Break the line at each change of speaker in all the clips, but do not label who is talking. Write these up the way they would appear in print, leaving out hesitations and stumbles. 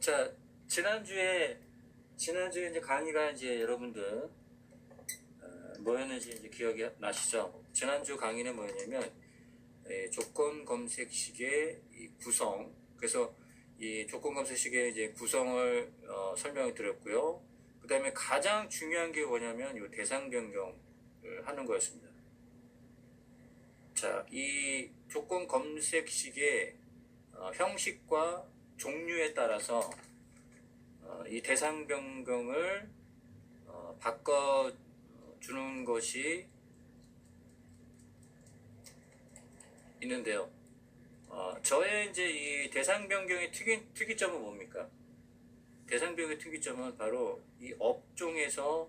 자, 지난주에 이제 강의가 이제 여러분들 뭐였는지 이제 기억이 나시죠? 지난주 강의는 뭐였냐면 조건 검색식의 이 구성. 그래서 이 조건 검색식의 이제 구성을 설명을 드렸고요. 그 다음에 가장 중요한 게 뭐냐면 이 대상 변경을 하는 거였습니다. 자, 이 조건 검색식의 형식과 종류에 따라서 이 대상 변경을 바꿔주는 것이 있는데요. 저의 이제 이 대상 변경의 특이점은 뭡니까? 대상 변경의 특이점은 바로 이 업종에서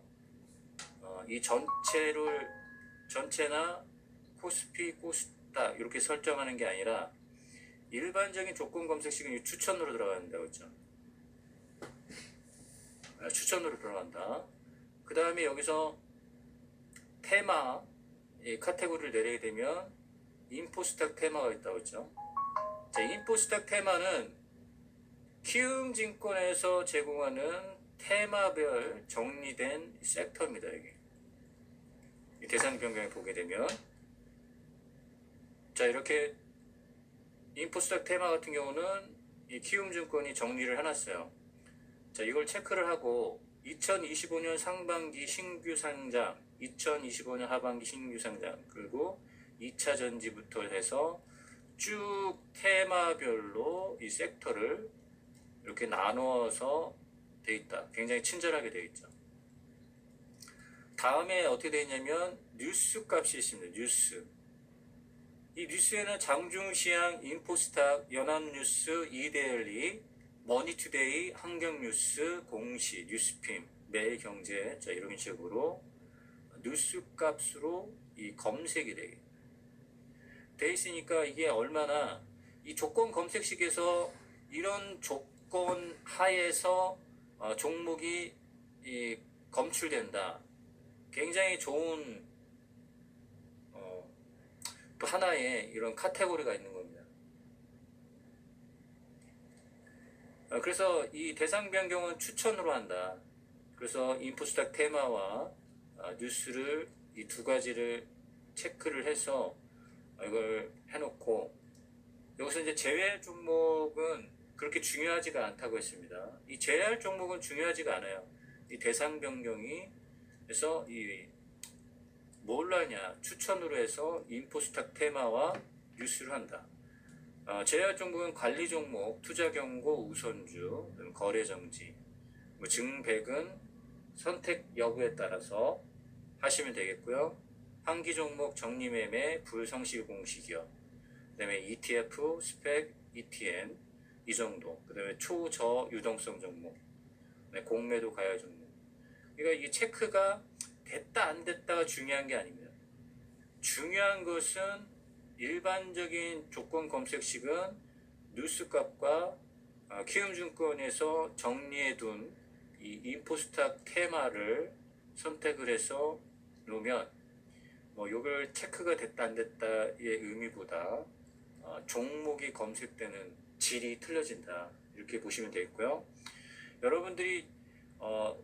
이 전체나 코스피, 코스닥 이렇게 설정하는 게 아니라 일반적인 조건 검색식은 추천으로 들어간다고 했죠. 추천으로 들어간다. 그 다음에 여기서 테마 이 카테고리를 내리게 되면 인포스닥 테마가 있다고 했죠. 자, 인포스닥 테마는 키움증권에서 제공하는 테마별 정리된 섹터입니다. 여기 이 대상 변경을 보게 되면, 자, 이렇게 인포스닥 테마 같은 경우는 이 키움증권이 정리를 해놨어요. 자, 이걸 체크를 하고 2025년 상반기 신규 상장, 2025년 하반기 신규 상장, 그리고 2차 전지부터 해서 쭉 테마별로 이 섹터를 이렇게 나누어서 돼 있다. 굉장히 친절하게 되어 있죠. 다음에 어떻게 되어 있냐면 뉴스 값이 있습니다. 뉴스. 이 뉴스에는 장중시황, 인포스탁, 연합뉴스, 이데일리, 머니투데이, 환경뉴스, 공시, 뉴스핌, 매일경제, 자, 이런 식으로 뉴스 값으로 이 검색이 돼 있으니까 이게 얼마나 이 조건 검색식에서 이런 조건 하에서 종목이 이 검출된다. 굉장히 좋은 또 하나의 이런 카테고리가 있는 겁니다. 그래서 이 대상 변경은 추천으로 한다. 그래서 인포스닥 테마와 뉴스를 이 두 가지를 체크를 해서 이걸 해놓고, 여기서 이제 제외할 종목은 그렇게 중요하지가 않다고 했습니다. 이 제외할 종목은 중요하지가 않아요. 이 대상 변경이 그래서 이 뭘로 하냐, 추천으로 해서 인포스탁 테마와 뉴스를 한다. 제외할 종목은 관리 종목, 투자 경고, 우선주, 거래 정지, 증백은 선택 여부에 따라서 하시면 되겠고요. 환기 종목, 정리 매매, 불성실 공시기업, 그 다음에 ETF, 스펙, ETN 이 정도. 그 다음에 초저 유동성 종목, 공매도 가야 종목. 그러니까 이 체크가 됐다 안 됐다가 중요한 게 아닙니다. 중요한 것은 일반적인 조건 검색식은 뉴스값과 키움증권에서 정리해둔 이 인포스탁 테마를 선택을 해서 놓으면 이걸 체크가 됐다 안 됐다의 의미보다 종목이 검색되는 질이 틀려진다. 이렇게 보시면 되겠고요. 여러분들이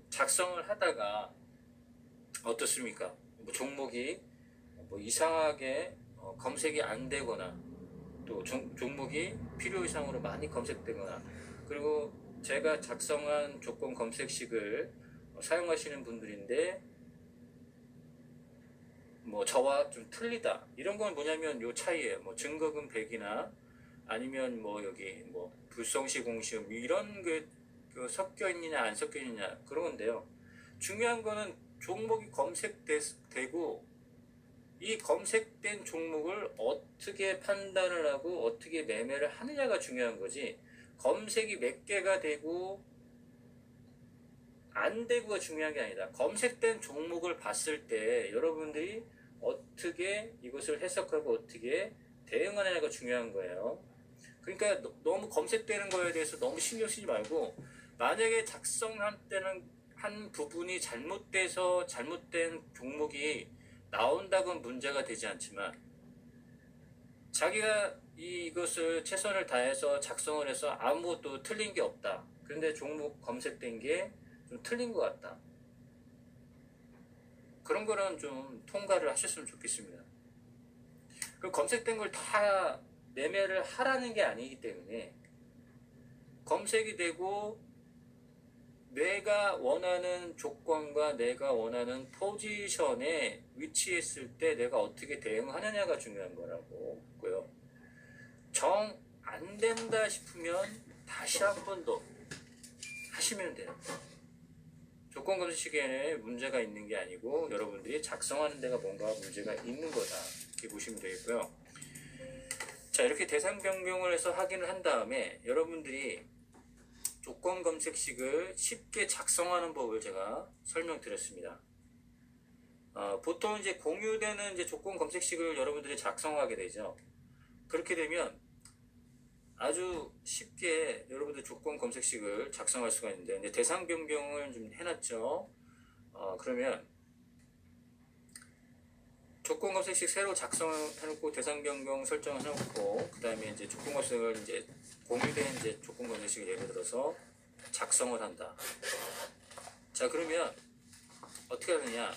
작성을 하다가 어떻습니까? 종목이 이상하게 검색이 안 되거나 또 종목이 필요 이상으로 많이 검색되거나, 그리고 제가 작성한 조건 검색식을 사용하시는 분들인데 저와 좀 틀리다, 이런 건 뭐냐면 요 차이예요. 증거금 100이나 아니면 여기 불성시 공시음 이런 그 섞여 있느냐 안 섞여 있느냐 그런 건데요. 중요한 거는 종목이 검색되고 이 검색된 종목을 어떻게 판단을 하고 어떻게 매매를 하느냐가 중요한 거지, 검색이 몇 개가 되고 안 되고가 중요한 게 아니다. 검색된 종목을 봤을 때 여러분들이 어떻게 이것을 해석하고 어떻게 대응하느냐가 중요한 거예요. 그러니까 너무 검색되는 거에 대해서 너무 신경 쓰지 말고, 만약에 작성할 때는 한 부분이 잘못돼서 잘못된 종목이 나온다곤 문제가 되지 않지만, 자기가 이것을 최선을 다해서 작성을 해서 아무것도 틀린 게 없다, 그런데 종목 검색된 게 좀 틀린 것 같다. 그런 거는 좀 통과를 하셨으면 좋겠습니다. 그 검색된 걸 다 매매를 하라는 게 아니기 때문에 검색이 되고 내가 원하는 조건과 내가 원하는 포지션에 위치했을 때 내가 어떻게 대응하느냐가 중요한 거라고 했고요. 정 안 된다 싶으면 다시 한 번 더 하시면 돼요. 조건 검색 시계에 문제가 있는 게 아니고 여러분들이 작성하는 데가 뭔가 문제가 있는 거다, 이렇게 보시면 되겠고요. 자, 이렇게 대상 변경을 해서 확인을 한 다음에 여러분들이 조건 검색식을 쉽게 작성하는 법을 제가 설명드렸습니다. 보통 이제 공유되는 이제 조건 검색식을 여러분들이 작성하게 되죠. 그렇게 되면 아주 쉽게 여러분들 조건 검색식을 작성할 수가 있는데, 이제 대상 변경을 좀 해놨죠. 그러면 조건 검색식 새로 작성해놓고 대상 변경 설정해놓고, 그 다음에 이제 조건 검색을 이제 공유된 이제 조건 검색식을 예를 들어서 작성을 한다. 자, 그러면 어떻게 하느냐?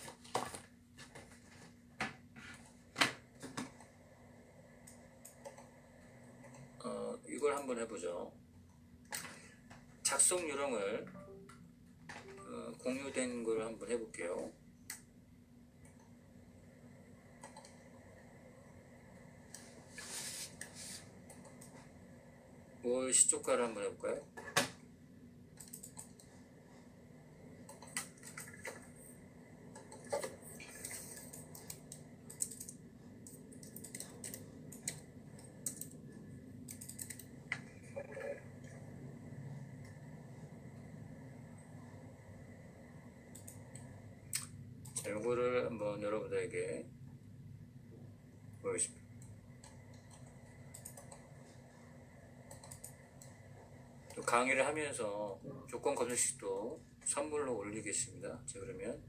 이걸 한번 해보죠. 작성 요령을 공유된 걸 한번 해볼게요. 월 시초가를 한번 해볼까요? 자, 요거를 한번 여러분들에게 보여주십니다. 또 강의를 하면서 조건 검색식도 선물로 올리겠습니다. 자, 그러면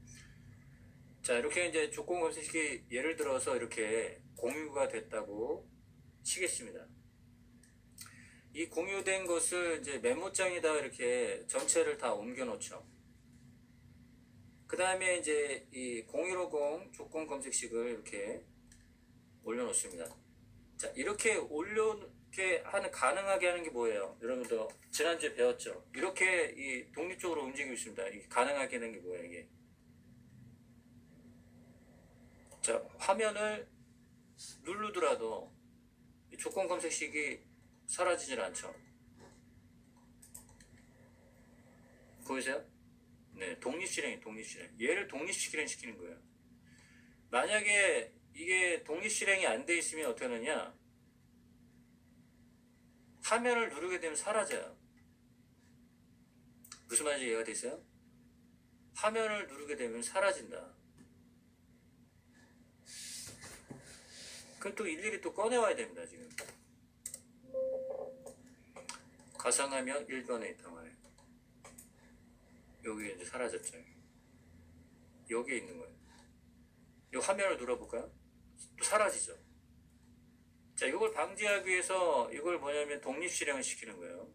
자, 이렇게 이제 조건 검색식이 예를 들어서 이렇게 공유가 됐다고 치겠습니다. 이 공유된 것을 이제 메모장에다 이렇게 전체를 다 옮겨 놓죠. 그 다음에 이제 이 0150 조건 검색식을 이렇게 올려놓습니다. 자, 이렇게 가능하게 하는 게 뭐예요? 여러분도 지난주에 배웠죠? 이렇게 이 독립적으로 움직이고 있습니다. 이게 가능하게 하는 게 뭐예요, 이게? 자, 화면을 누르더라도 이 조건 검색식이 사라지질 않죠. 보이세요? 네, 독립실행. 얘를 독립실행시키는 거예요. 만약에 이게 독립실행이 안 돼 있으면 어떻게 하느냐? 화면을 누르게 되면 사라져요. 무슨 말인지 이해가 되세요? 화면을 누르게 되면 사라진다. 그럼 또 일일이 또 꺼내와야 됩니다, 지금. 가상화면 1번에 있단 말이에요. 여기 이제 사라졌죠. 여기에 있는 거예요. 이 화면을 눌러볼까요? 또 사라지죠. 자, 이걸 방지하기 위해서 이걸 뭐냐면 독립실행을 시키는 거예요.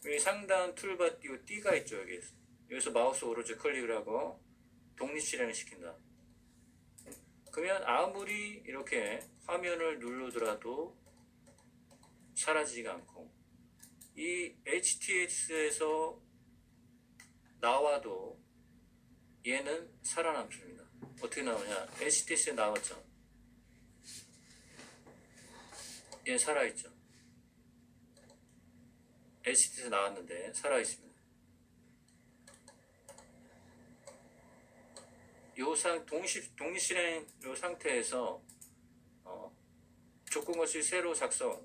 여기 상단 툴바 띄고 D가 있죠. 여기서 마우스 오른쪽 클릭을 하고 독립실행을 시킨다. 그러면 아무리 이렇게 화면을 누르더라도 사라지지가 않고, 이 HTS에서 나와도 얘는 살아남습니다. 어떻게 나오냐? HTS에 나왔죠. 얘는 살아있죠. HTS에 나왔는데 살아있습니다. 독립실행 요 상태에서 조건 검색식 새로 작성.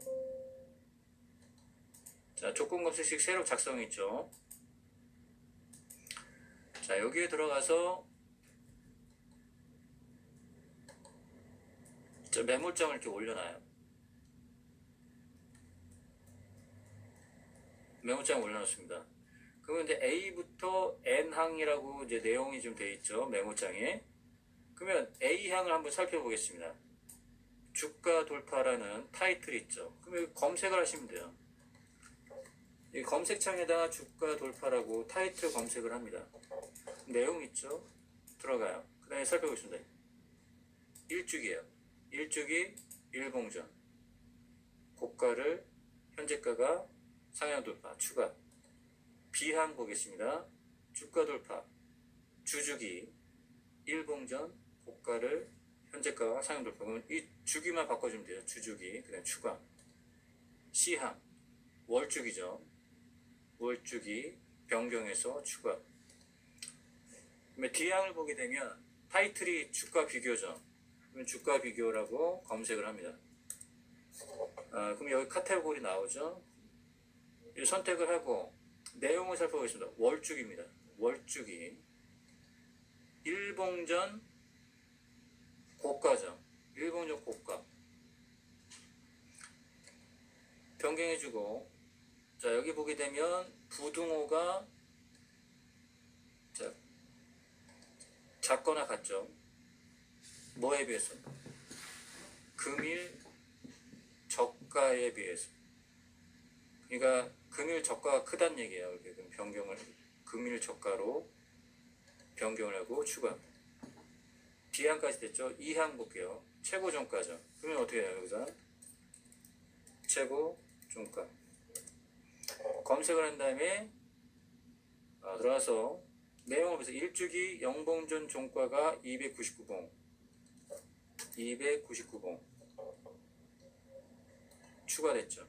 자, 조건 검색식 새로 작성 있죠. 자, 여기에 들어가서 메모장을 이렇게 올려놔요. 메모장 올려놓습니다. 그러면 이제 A부터 N항이라고 이제 내용이 좀 돼 있죠, 메모장에. 그러면 A항을 한번 살펴보겠습니다. 주가 돌파라는 타이틀이 있죠. 그러면 검색을 하시면 돼요. 이 검색창에다가 주가 돌파라고 타이틀 검색을 합니다. 내용 있죠? 들어가요. 그 다음에 살펴보겠습니다. 일주기예요. 일주기 일봉전. 고가를 현재가가 상향 돌파 추가. 비항 보겠습니다. 주가 돌파. 주주기 일봉전 고가를 현재가가 상향 돌파. 그러면 이 주기만 바꿔주면 돼요. 주주기. 그 다음에 추가. 시항. 월주기죠. 월주기 변경해서 추가. D항을 보게 되면 타이틀이 주가 비교죠. 그러면 주가 비교라고 검색을 합니다. 그럼 여기 카테고리 나오죠. 이 선택을 하고 내용을 살펴보겠습니다. 월주기입니다. 월주기 일봉전 고가죠. 일봉전 고가 변경해주고, 자 여기 보게 되면 부등호가 자 작거나 같죠. 뭐에 비해서? 금일 저가에 비해서. 그러니까 금일 저가가 크다는 얘기예요. 이렇게 변경을 금일 저가로 변경을 하고 추가. B항까지 됐죠. 2항 볼게요. 최고 종가죠. 그러면 어떻게 해요? 여기서 최고 종가 검색을 한 다음에 들어가서 내용을 보면서 일주기 영봉전 종가가 299봉 299봉 추가됐죠.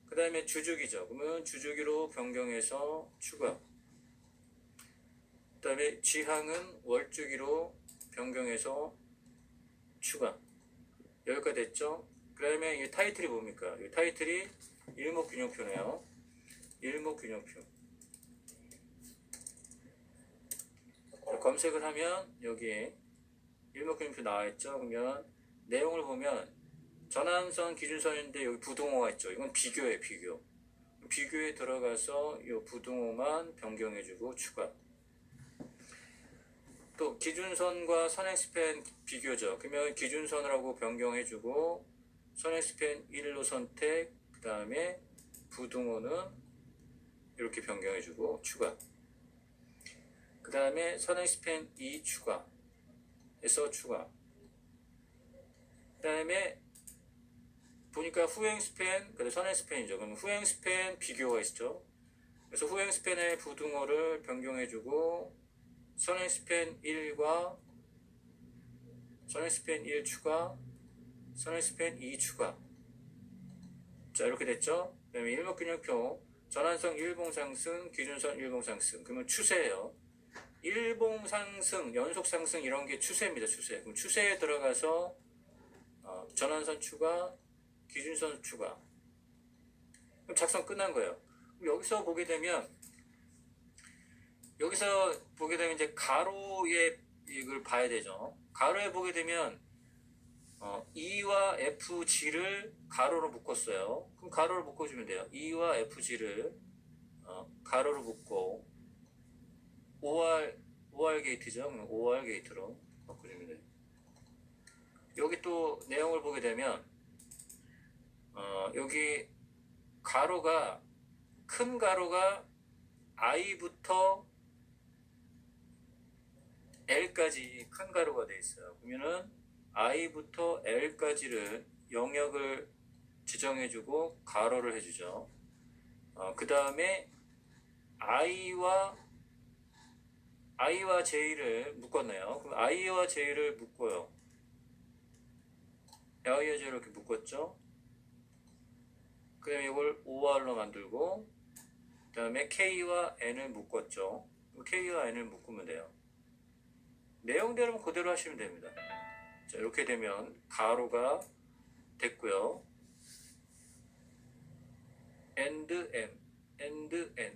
그 다음에 주주기죠. 그러면 주주기로 변경해서 추가. 그 다음에 G항은 월주기로 변경해서 추가. 여기까지 됐죠. 그 다음에 이 타이틀이 뭡니까? 이 타이틀이 일목균형표네요. 일목균형표. 검색을 하면 여기에 일목균형표 나와있죠. 그러면 내용을 보면 전환선 기준선인데 여기 부등호가 있죠. 이건 비교예요. 비교. 비교에 들어가서 이 부등호만 변경해주고 추가. 또 기준선과 선행스팬 비교죠. 그러면 기준선이라고 변경해주고 선행스팬 1로 선택, 그 다음에 부등호는 이렇게 변경해주고 추가. 그 다음에 선행스팬 2 추가 해서 추가. 그 다음에 보니까 후행스팬, 그리고 선행스팬이죠. 그럼 후행스팬 비교가 있죠. 그래서 후행스팬의 부등호를 변경해주고 선행스팬 1과 선행스팬 1 추가, 선행스팬 2 추가. 자 이렇게 됐죠. 그 다음에 일목균형표 전환성 일봉상승, 기준선 일봉상승. 그러면 추세예요. 일봉상승, 연속상승 이런 게 추세입니다. 추세. 그럼 추세에 들어가서 전환선 추가, 기준선 추가. 그럼 작성 끝난 거예요. 그럼 여기서 보게 되면 이제 가로에 이걸 봐야 되죠. 가로에 보게 되면 E와 FG를 가로로 묶었어요. 그럼 가로로 묶어주면 돼요. E와 FG를 가로로 묶고 OR 게이트죠. 그럼 OR 게이트로 바꿔주면 돼요. 여기 또 내용을 보게 되면 여기 가로가 큰 가로가 I부터 L까지 큰 가로가 되어 있어요. 그러면은 I부터 L까지를 영역을 지정해주고 가로를 해주죠. 그 다음에 I와 J를 묶었네요. 그럼 I와 J를 묶어요. I와 J를 이렇게 묶었죠. 그 다음에 이걸 OR로 만들고, 그 다음에 K와 N을 묶었죠. K와 N을 묶으면 돼요. 내용대로 그대로 하시면 됩니다. 자, 이렇게 되면 가로가 됐고요. and N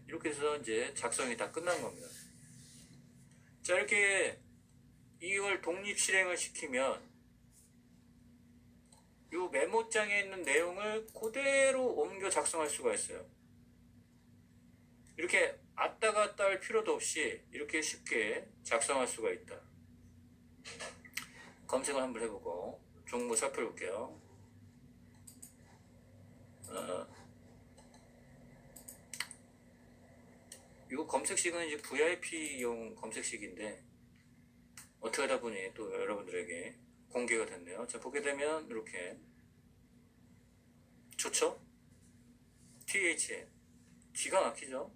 이렇게 해서 이제 작성이 다 끝난 겁니다. 자, 이렇게 이걸 독립 실행을 시키면 이 메모장에 있는 내용을 그대로 옮겨 작성할 수가 있어요. 이렇게 왔다 갔다 할 필요도 없이 이렇게 쉽게 작성할 수가 있다. 검색을 한번 해보고 종목 살펴볼게요. 이 검색식은 이제 VIP용 검색식인데 어떻게 하다 보니 또 여러분들에게 공개가 됐네요. 자, 보게 되면 이렇게 좋죠? THM 기가 막히죠?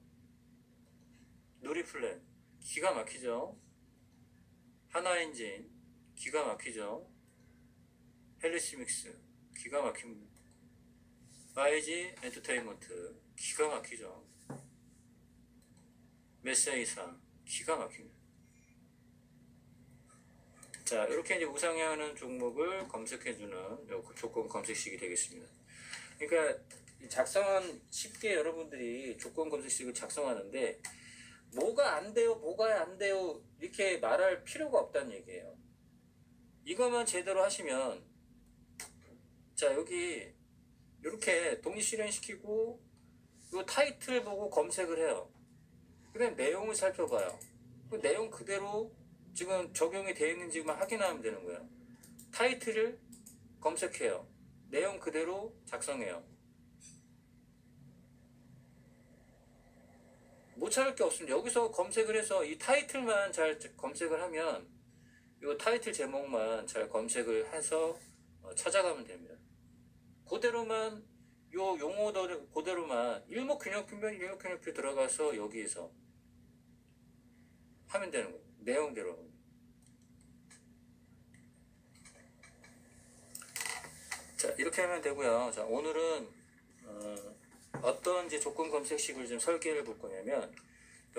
누리플랜 기가 막히죠? 하나엔진 기가 막히죠? 헬리스믹스 기가 막힙니다. YG 엔터테인먼트 기가 막히죠? 메세이사 기가 막힙니다. 자, 이렇게 이제 우상향하는 종목을 검색해주는 요 조건 검색식이 되겠습니다. 그러니까 작성한 쉽게 여러분들이 조건 검색식을 작성하는데 뭐가 안 돼요, 뭐가 안 돼요 이렇게 말할 필요가 없다는 얘기예요. 이것만 제대로 하시면 자 여기 이렇게 동시실행시키고 요 타이틀 보고 검색을 해요. 그다음 내용을 살펴봐요. 그 내용 그대로 지금 적용이 되어 있는지만 확인하면 되는 거예요. 타이틀을 검색해요. 내용 그대로 작성해요. 못 찾을 게 없습니다. 여기서 검색을 해서 이 타이틀만 잘 검색을 하면 이 타이틀 제목만 잘 검색을 해서 찾아가면 됩니다. 그대로만 요 용어들 그대로만 일목균형표면 일목균형표 들어가서 여기에서 하면 되는 거예요. 내용대로. 자, 이렇게 하면 되고요. 자, 오늘은 어떤 이제 조건 검색식을 좀 설계를 볼 거냐면